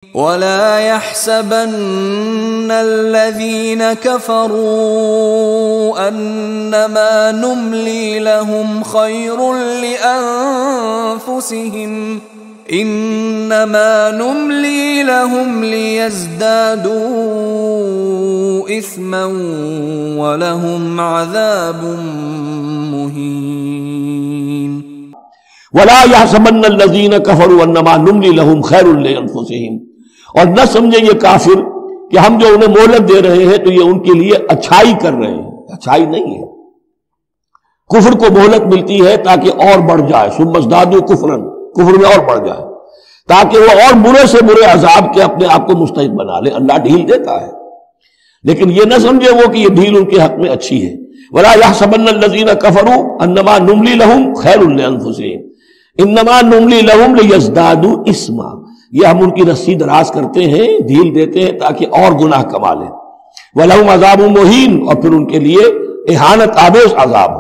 وَلَا يَحْسَبَنَّ الَّذِينَ كَفَرُوا أَنَّمَا نُمْلِي لَهُمْ خَيْرٌ لِأَنفُسِهِمْ إِنَّمَا نُمْلِي لَهُمْ لِيَزْدَادُوا إِثْمًا وَلَهُمْ عَذَابٌ مُهِينٌ وَلَا يَحْسَبَنَّ الَّذِينَ كَفَرُوا أَنَّمَا نُمْلِي لَهُمْ خَيْرٌ لِأَنفُسِهِمْ، اور نہ سمجھیں یہ کافر کہ ہم جو انہیں مہلت دے رہے ہیں تو یہ ان کے لیے اچھائی کر رہے ہیں، اچھائی نہیں ہے۔ کفر کو مہلت ملتی ہے تاکہ اور بڑھ جائے، ثم ازدادوا کفرا، کفر میں اور بڑھ جائے، تاکہ وہ اور برے سے برے عذاب کے اپنے آپ کو مستحق بنا لے۔ اللہ ڈھیل دیتا ہے، لیکن یہ نہ سمجھے وہ کہ یہ ڈھیل ان کے حق میں اچھی ہے۔ وَلَا يَحْسَبَنَّ الَّذِينَ كَفَرُوا أَنَّمَا نُمْلِي لَهُمْ خَيْرٌ لِأَنفُسِهِمْ إِنَّمَا نُمْلِي لَهُمْ لِيَزْدَادُوا إِثْمًا، یہ ہم ان کی رسی دراز کرتے ہیں، ڈھیل دیتے ہیں تاکہ اور گناہ کما لیں۔ وَلَهُمْ عَذَابٌ مُهِينٌ، اور پھر ان کے لیے اہانت آمیز عذاب ہے۔